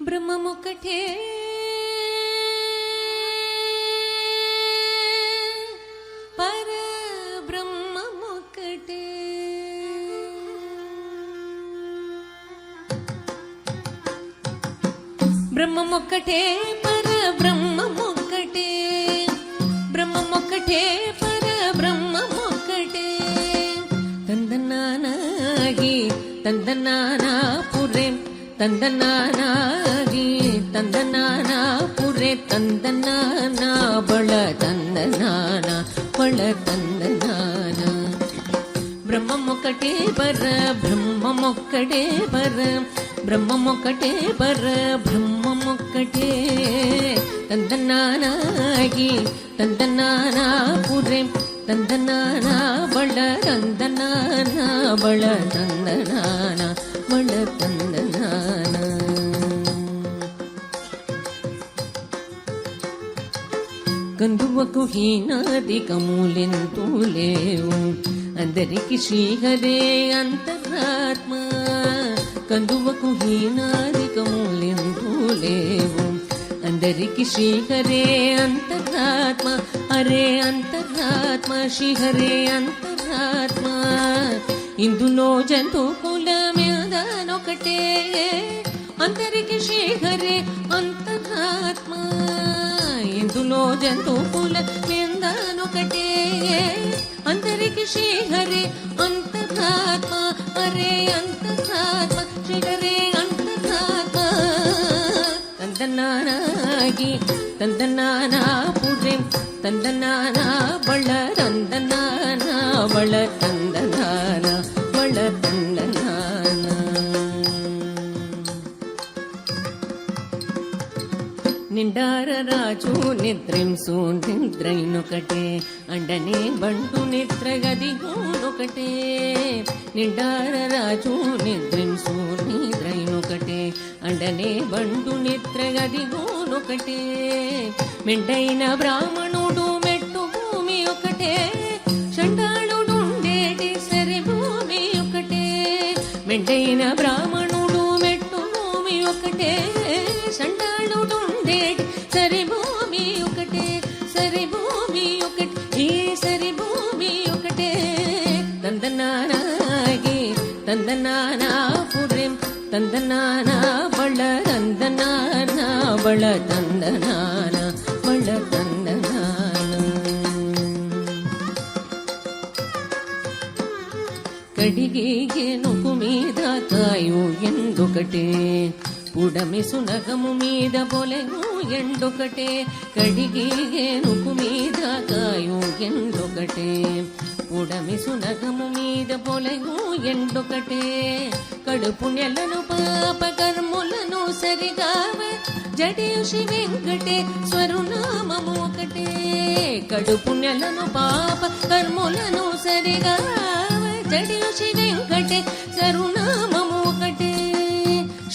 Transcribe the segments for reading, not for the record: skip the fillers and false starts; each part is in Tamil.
బ్రహ్మమొక్కటే పరబ్రహ్మమొక్కటే బ్రహ్మమొక్కటే పరబ్రహ్మమొక్కటే బ్రహ్మమొక్కటే పరబ్రహ్మమొక్కటే తందనానాగి తందనానాపురే తందనానాగి తందనానాపురే తందనానా బళ తందనానా బళ తందనానా బ్రహ్మమొక్కటే పర బ్రహ్మమొక్కటే పర బ్రహ్మమొక్కటే పర బ్రహ్మమొక్కటే తందనానాగి తందనానాపురే తందనానా బళ తందనానా బళ తందనానా బళ తందనానా కందువకు హీనాదికములెంతూ లేవు అందరికి శ్రీహరే అంతరాత్మ కందువకు హీనాదికములెంతూ లేవు అందరికి శ్రీహరే అంతరాత్మ అరే అంతరాత్మ శ్రీహరే అంతరాత్మ ఇందులో జంతు కులమేదనొకటే అందరికి శ్రీహరే అంతరాత్మ ఇందులో జంతు కులమేదనొకటే అందరికి శ్రీహరే అంతరాత్మ అరే అంతరాత్మ శ్రీహరే అంతరాత్మ తందనానాగి తందనానాపురే తందనానా బళ తందనానా బళ తందనానా బళ తందనానా నిండార రాజు నిద్రింసు నిద్రైనొకటే అండనే బంటు నిద్రగదిగోనొకటే నిండార రాజు నిద్రింసు నిద్రైనొకటే అండనే బంటు నిద్రగదిగోనొకటే మెండైన బ్రాహ్మణుడు మెట్టు భూమి ఒకటే చండాళుడుండేటి సరి భూమి ఒకటే మెండైన బ్రాహ్మణుడు మెట్టు భూమి ఒకటే చండాళుడుండేటి సరి భూమి ఒకటే సరి భూమి ఒకటే ఈ సరి భూమి ఒకటే తందనానాగి తందనానాపురే తందనానా బళ తందనానా బళ తందనానా బళ తందనానా కడిగేనుకు మీద కాయు ఎందుకటే పుడమి సునగము మీద పొలెను ఎండొకటే కడిగేనుకు మీద కాయు ఎండొకటే పుడమి సునగము మీద పొలెను ఎండొకటే కడుపు నెలను పాప కర్ములను సరిగావ జడేయు శ్రీ వెంకటేశ్వరు నామము ఒకటే కడుపు నెలను పాప కర్ములను సరిగావ జడేయు శ్రీ వెంకటేశ్వరు నామము ఒకటే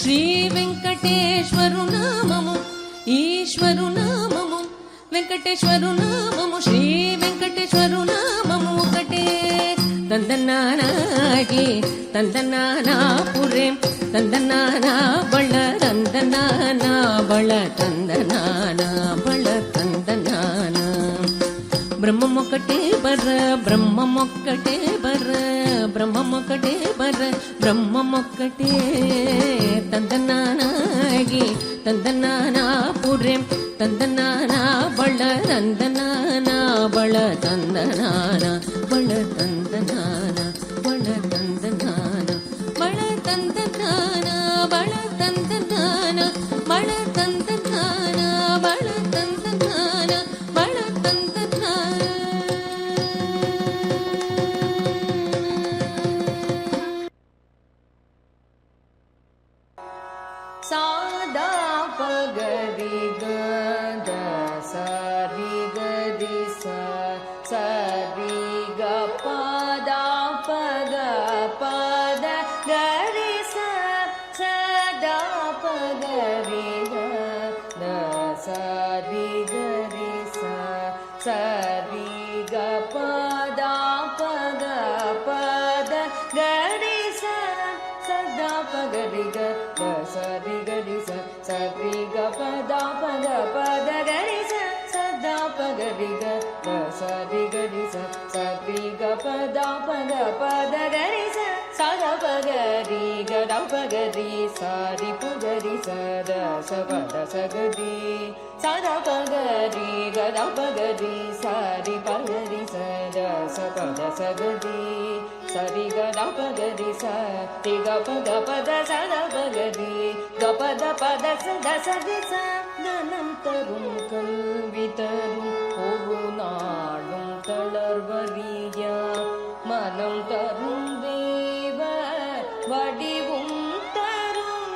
శ్రీ వెంకటేశ్వరు నామము ఈశ్వరు నామము వెంకటేశ్వరు నామము శ్రీ వెంకటేశ్వరు నామము ఒకటే తందనానాగి తందనానాపురే తందనానా బళ తందనానా బళ తందనానా బళ తందనానా బ్రహ్మమొక్కటే బర బ్రహ్మమొక్కటే బర బ్రహ్మమొక్కటే బర బ్రహ్మమొక్కటే తందనానాగి తందనానాపురే తందనానా బళ తందనానా బళ తందనానా బళ తందనానా బళ తందనానా బళ తందనానా బళ తందనానా బళ తందనానా బళ తందనానా బళ తందనానా సాదా పగరి గద సరి గది సరి గ పద పద పద గరి సదా పగరి గద సరి గరి సరి గ పద పద పద గరి సదా పగరి గ సరి గరి பதா பத பத கரி சதா பகரி சரி கரி சரி க பதா பத பத கரி சத பகரி கட பகரி சாரி பகரி சத சபத சகதி சத பகரி கட பகரி சாரி பகரி சத சபத சகதி சரி கட பகரி சரி க பத பத சத பகரி கபத பத சத சதி சனம் தரும் கல்வி தரும் ஒரு நாடும் தளர்வறிய மனம் தரும் தேவ வடிவும் தரும்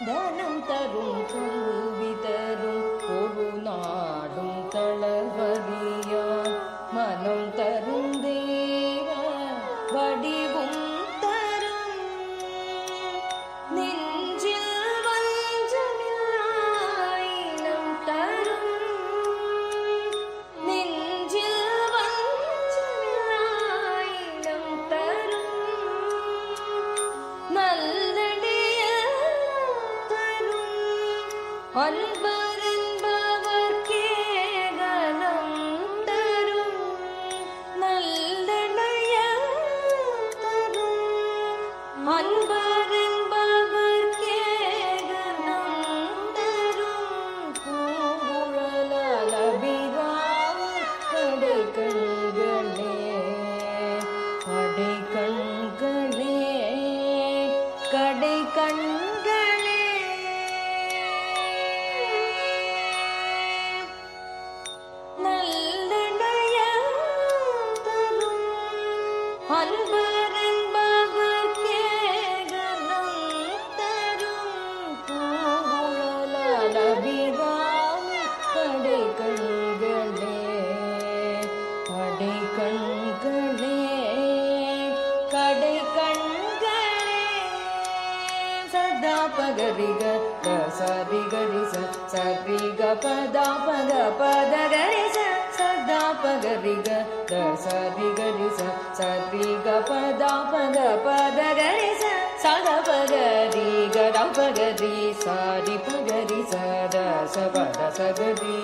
தனம் தரும் கல்வி தரும் ஒரு நாடும் தளர்வறிய மனம் தரும் தேவ வடிவும் தரும் நெஞ்சில் வஞ்சமில்லாயினம் தரும் நெஞ்சில் வஞ்சமில்லாயினம் தரும் நல்லடிய தரும் அன்பரென்பவர்க்கே கனம் தரும் நல்லடைய தரும் அன்பரென்பவர்க்கே கனம் தரும் பூங்குழலால் அபிராம கடை கண்களே கடை கண்களே கடை கண்களே நல்லடைய தரும் அன்பரென்பவர்க்கே கனம் தரும் பூங்குழலால் அபிராம கடை கண்களே கடை கண்களே கடை கண்களே சதா பகரி சரி கரி சரி க பதா பத பத கரி சதா பகரி சரி கரி சரி க பதா பத பத கரி சத பகரி கட பகரி சாரி பகரி சத சபத சகதி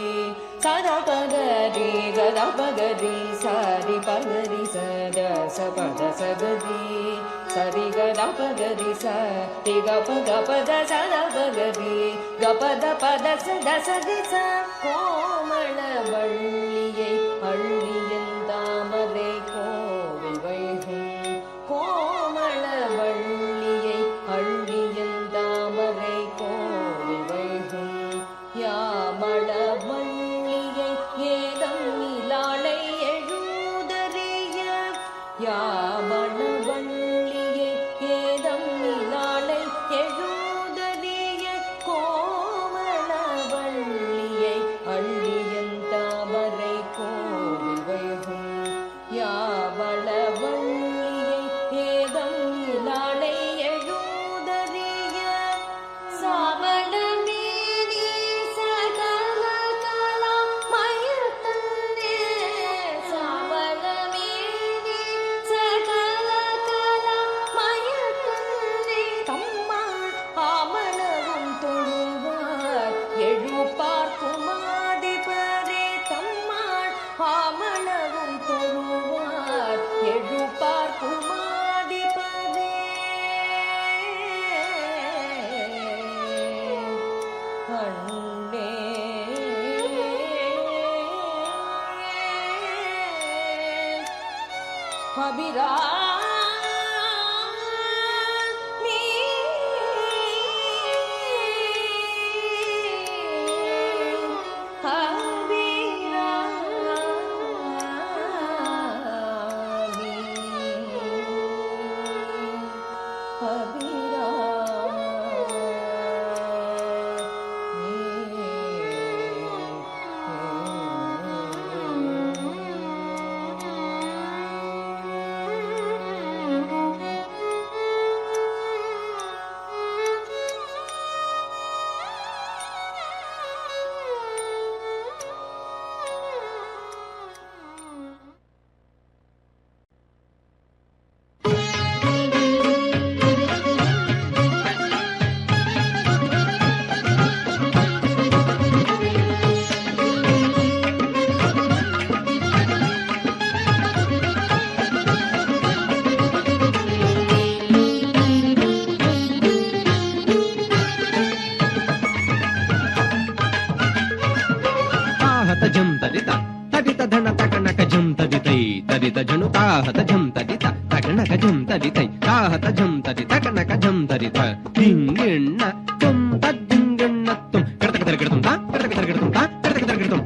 சத பகரி கட பகரி சாரி பகரி சத சபத சகதி சரி கட பகரி சரி க பத சத பகரி கபத பத சத சதி ச கோமள வள்ளியை அள்ளியந்தாமரை கோவில் வைகும் கோமள வள்ளியை அள்ளியந்தாமரை கோவில் வைகும் யாமள வள்ளியை ஏதம் இலாளை எழுதறிய யாமள வள்ளியை ஏதம் இலாளை எழுதறிய கோமள வள்ளியை அள்ளியந்தாமரை கோவில் வைகும் யாமள வள்ளியை ஏதம் இலாளை எழுதறிய சாவள மீனி சகல கலா மயத்தன்னே சாவள மீனி சகல கலா மயத்தன்னே தம்மாள் ஆமளவும் தொழுவார் எழுப்பார் குமாதிபரே தம்மாள் ஆமளவும் தொழுவார் எழுப்பார் குமாதிபரே அண்ணே அபிராமி அபிராமி తదిత జను తాహత జం తదిత తగనక జం తదితై తాహత జం తది తగనక జం తదిత దింగిన్న తుం తద్దింగిన్న తుం కడతక తరగడతం తా కడతక తరగడతం తా కడతక తరగడతం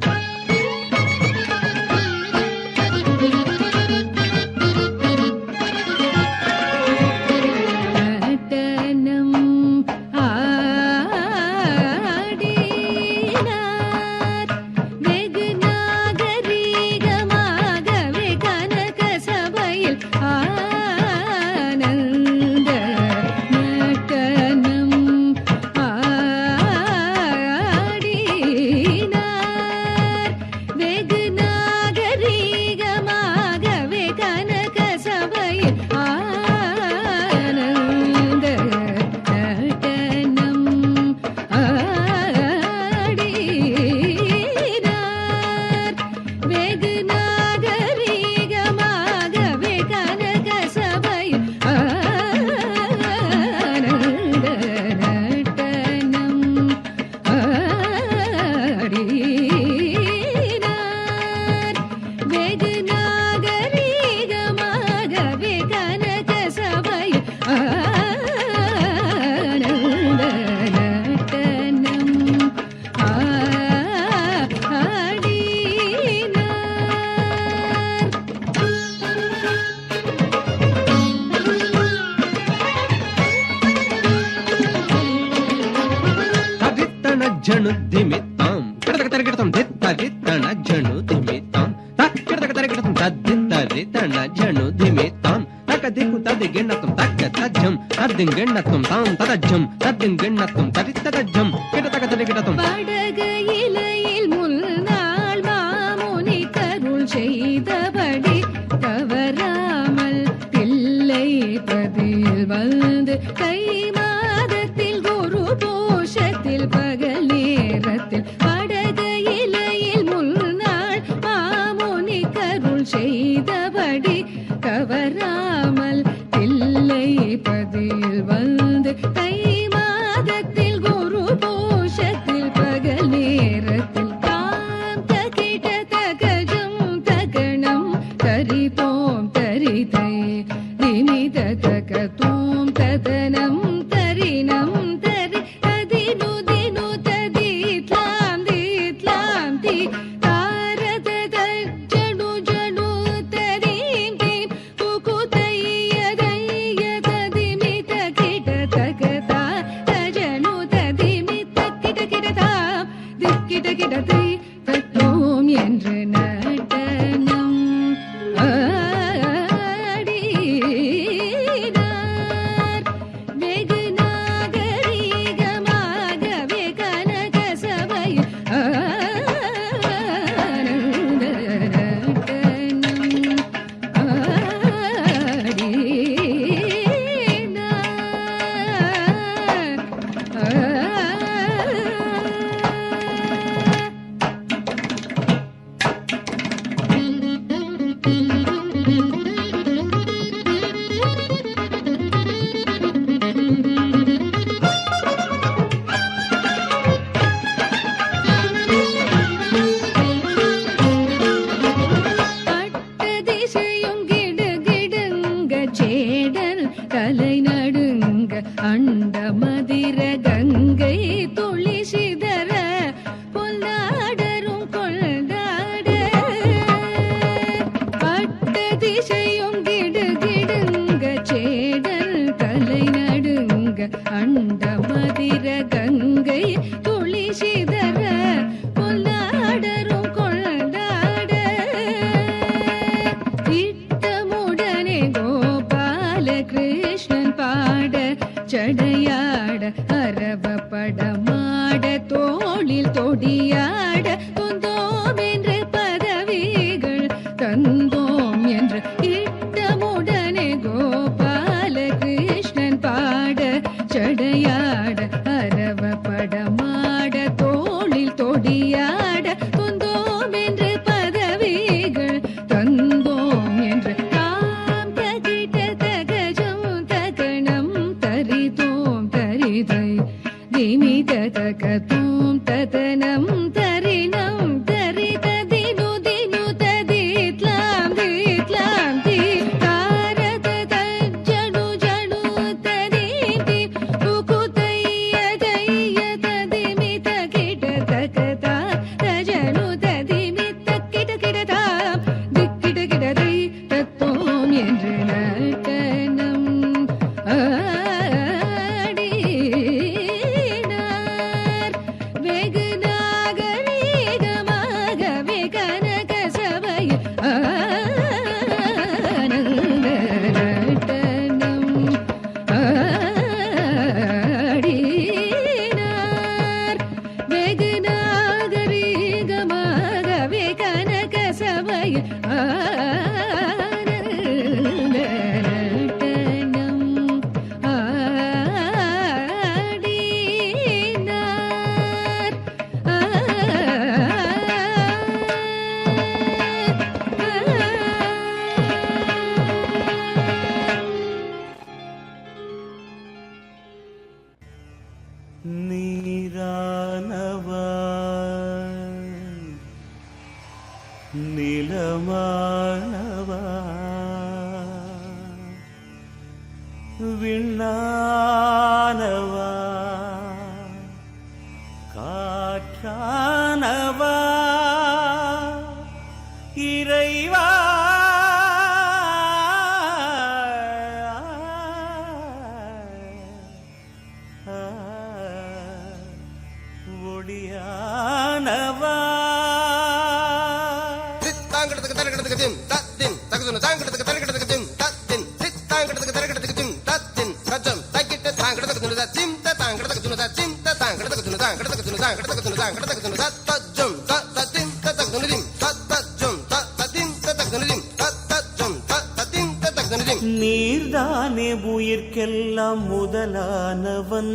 జను దిమితాం కడతక తరగడతం దిత్తరితణ జను దిమితాం తక్కడతక తరగడతం తద్దిత్తరితణ జను దిమితాం తక దిక్కు తదిగిన్నతం తక్క తజ్జం తద్దింగిన్నతం తాం తదజ్జం తద్దింగిన్నతం తరిత్తదజ్జం కడతక తరగడతం படகையிலையில் முன்னாள் மாமுனி கருள் செய்தபடி தவறாமல் பிள்ளை பதில் வந்து கை மாதத்தில் குரு போஷத்தில் பகல் நேரத்தில் படகையிலையில் முன்னாள் மாமுனி கருள் செய்தபடி தவறாமல் பிள்ளை பதில் வந்து கை மாதத்தில் குரு போஷத்தில் பகல் நேரத்தில் தாம் தகிட தகஜம் தகணம் தரிதோம் தரிதை நிமித தகதோம் ததனம் தரினம் தரி ததினு தினு ததித்லாம் தித்லாம் தி தாரத தஜ்ஜனு ஜனு தரீம் தீம் குகுதையதைய ததிமித கிட தகதா தஜனு ததிமித கிட கிடதா திக்கிட கிடதை தத்தோம் என்று நடனம் ஆடினார் வெகு நாகரீகமாகவே கனக சபை ஆனந்த நடனம் பட்டதிசையும் கிடுகிடுங்க சேடல் கலை நடுங்க அண்ட மதிர கங்கை துளி சிதற பொல்லாடரும் கொண்டாட பட்டதிசையும் கிடுகிடுங்க சேடல் கலை நடுங்க அண்ட மதிர கங்கை துளி சிதற பொல்லாடரும் கொண்டாட திட்டமுடனே கோபால கிருஷ்ணன் பாட சடையாட அரவ படமாட தோளில் தொடியாட தொந்தோம் என்று பதவிகள் தந்தோம் என்று திட்டமுடனே கோபால கிருஷ்ணன் பாட சடையாட அரவ படமாட தோளில் தொடியாட தொந்தோம் என்று பதவிகள் தந்தோம் என்று தாம் தகிட தகஜம் தகணம் தரிதோம் தரிதை திமித தகதோம் ததனம் தரின விண்ணானவா காற்றானவா இறைவா ஒளியானவா நீர்தானே உயிர்க்கெல்லாம் முதலானவன்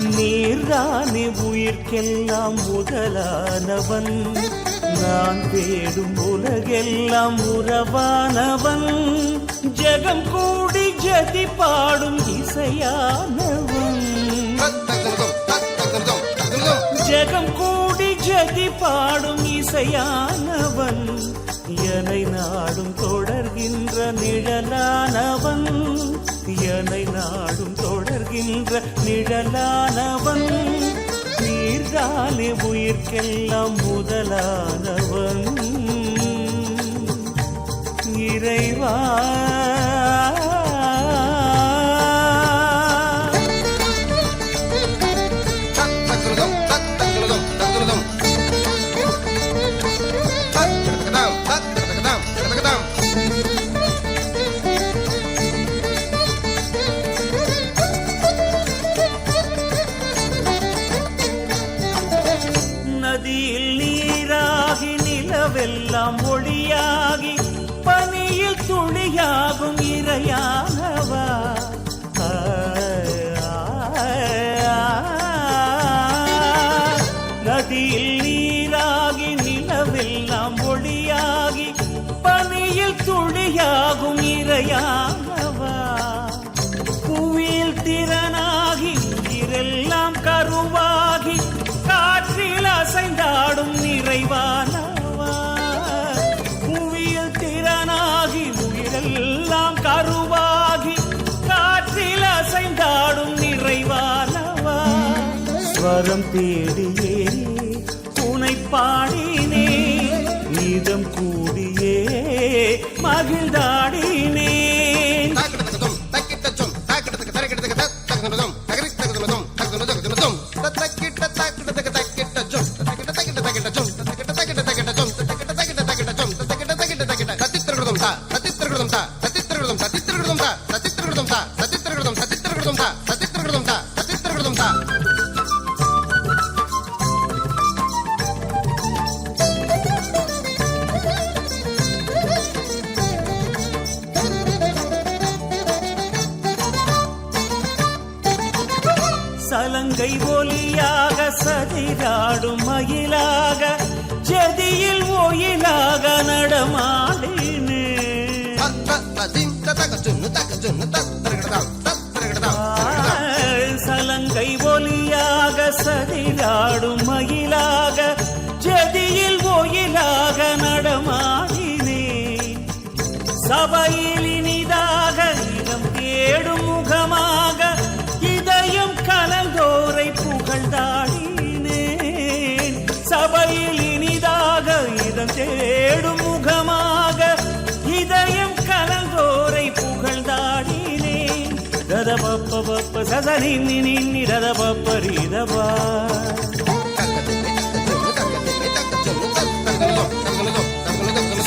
நீர்தானே உயிர்க்கெல்லாம் முதலானவன் நான் தேடும் உலகெல்லாம் உறவானவன் ஜெகம் கூடி ஜதி பாடும் இசையானவன் ஜெகம் கூடி ஜதி பாடும் இசையானவன் என்னை நாடும் தொடர்கின்ற நிழலானவன் என்னை நாடும் தொடர்கின்ற நிழலானவன் நீர்தானே உயிர்க்கெல்லாம் முதலானவன் இறைவா நதியில் நீராகி நிலவெல்லாம் ஒளியாகி பனியில் துளியாகும் இறையானவா நதியில் நீராகி நிலவெல்லாம் ஒளியாகி பனியில் துளியாகும் இறையானவா புவியில் திறனாகி உயிரெல்லாம் கருவாகி காற்றில் அசைந்தாடும் நிறைவானவா புவியில் திறனாகி உயிரெல்லாம் கருவாகி காற்றில் அசைந்தாடும் நிறைவானவா ஸ்வரம் தேடியே உனை பாடினே இதம் கூடியே மகிழ்ந்தாடினே சலங்கை ஒலியாக சதிராடும் மயிலாக ஜதியில் ஒயிலாக நடமாடினே சலங்கை ஒலியாக சதிராடும் மயிலாக ஜதியில் ஒயிலாக நடமாடினே சபையில் இனிதாக இடம் தேடும் முகமாக இதயம் கலந்தோரை புகழ்ந்தாடினேன் சபையில் இனிதாக இதம் தேடும் முகமாக இதயம் கலந்தோரை புகழ்ந்தாடினேன் ரதபப்ப பப்ப சதனி நின்னி ரதபப்ப ரீதபா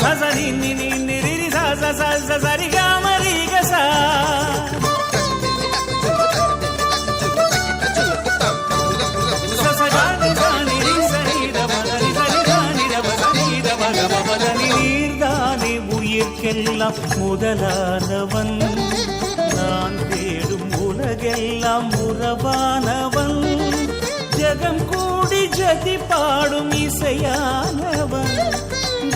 சசனி நின்னி ரிரி ச சரி காமரிக சா நீர்தானே உயிர்க்கெல்லாம் முதலானவன் நான் தேடும் உலகெல்லாம் உறவானவன் ஜெகம் கூடி ஜதி பாடும் இசையானவன்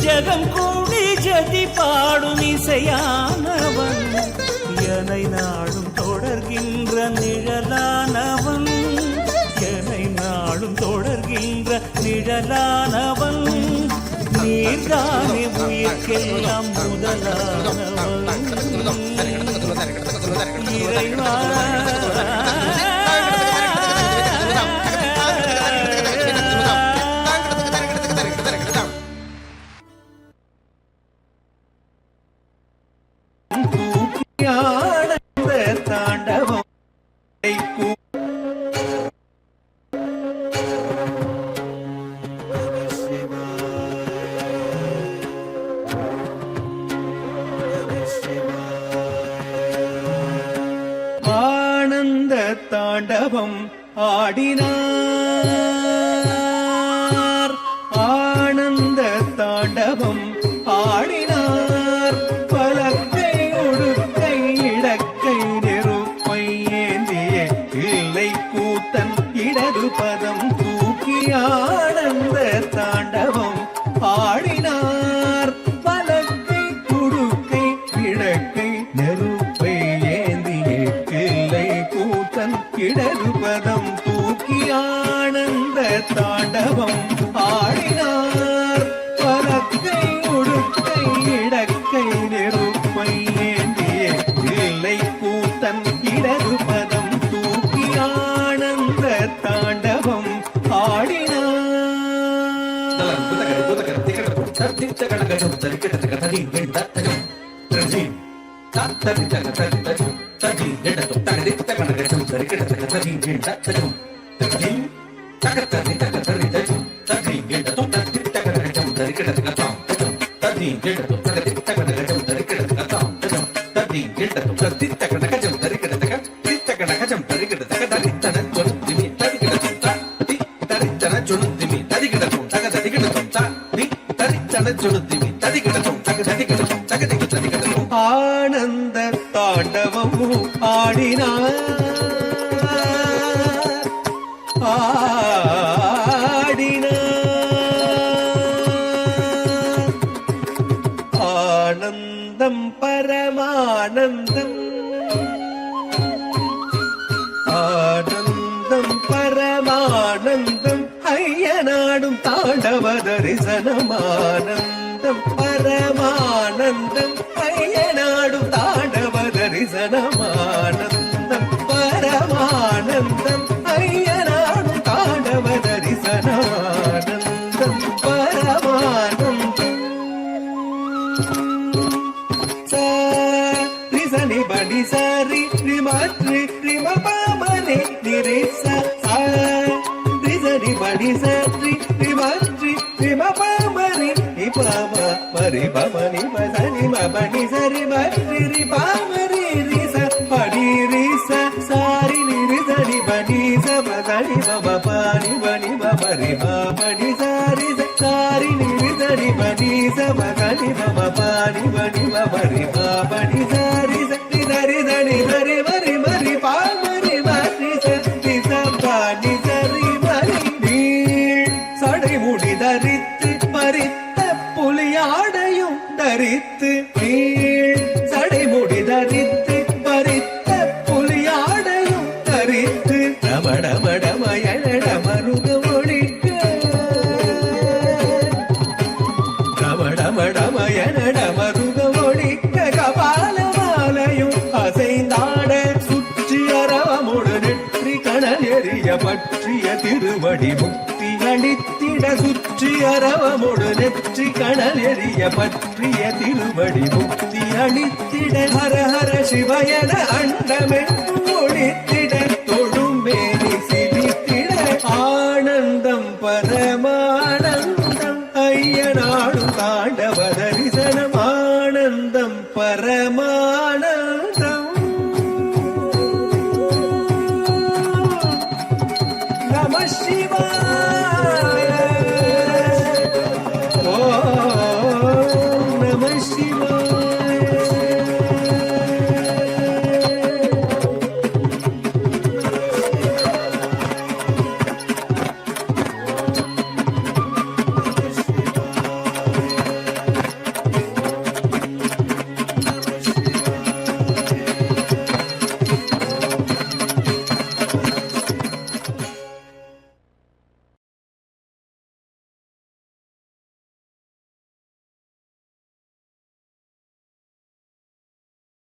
ஜெகம் கூடி ஜதி பாடும் இசையானவன் என்னை நாடும் தொடர்கின்ற நிழலானவன் என்னை நாடும் தொடர்கின்ற நிழலானவன் நீர்தானே உயிர் உயிர்க்கெல்லாம் முதலானவன் இறைவா. தூக்கியானந்த தாண்டவம் ஆனந்த தாண்டவம் ஆடினார், ஆனந்த தாண்டவம் ஆடினார். பலக்கை உடுக்கை இடக்கை நெருப்பை ஏந்திய இல்லை கூத்தன் இடது பதம் தூக்கி ஆனந்த தாண்டவம் ஆடினார். பலக்கை உடுக்கை இடக்கை நெருப்பை ஏந்திய இல்லை கூத்தன் இடது பதம் தூக்கி ஆனந்த தாண்டவம் ஆடினார். பலக்கை உடுக்கை இடக்கை நெருப்பை ஏந்திய இல்லை கூத்தன் இடது பதம் தூக்கி ஆனந்த தாண்டவம் ஆடினார். ஆனந்த தாண்டவம் ஆடினார், ஆடினார். ஆனந்தம் பரமானந்தம், ஆனந்தம் பரமானந்தம் ஐயனாடும் தாண்டவ தரிசனமானந்தம் பரமானந்தம் ஐயனாடும் தாண்டவ தரிசனமானந்தம் பரமானந்தம் ஐயனாடும் தாண்டவ தரிசனமானந்தம் பரமானந்தம். சரி படி சரி ரிமத்ரி ரிம பாமரி நிரிச சரி படி சரி ரிமத்ரி ரிம பாமரி நிபாம மரி பமனி பசனி மபனி சரி மரி ரி பாமரி ரிச படி ரிச சாரி நிரிசனி படி ச பசனி பப பானி பனி பமரி படி சாரி சாரி நிரிசனி படி ச பசனி பப பானி பனி பமரி படி சாரி சரி சரி சரி சரி மரி மரி பாமரி மரி சரி சபானி சரி மரி நீள் சடை முடி தரித்து பறித்த புலியாடையும் தரித்து நீள் சடை முடி தரித்து பறித்த புலியாடையும் தரித்து ரமணமடமயனட மருக ஒழிக்க ரமணமடமயனட மருக ஒழிக்க கபால மாலையும் அசைந்தாட சுற்றி அரவமுடு நெற்றி கணல் எறிய பற்றிய திருவடி முக்தி அளித்திட சுற்றி அரவமுடு நெற்றி கணல் எறிய பற்றிய திருவடி முக்தி அளித்திட ஹர ஹர சிவயன அண்டமென்று ஒழித்திட தொழுமேனி சிரித்திட ஆனந்தம் பரமானந்தம் ஐயனாடும் தாண்டவ தரிசனம் ஆனந்தம் பரமானந்தம். நம சிவாய.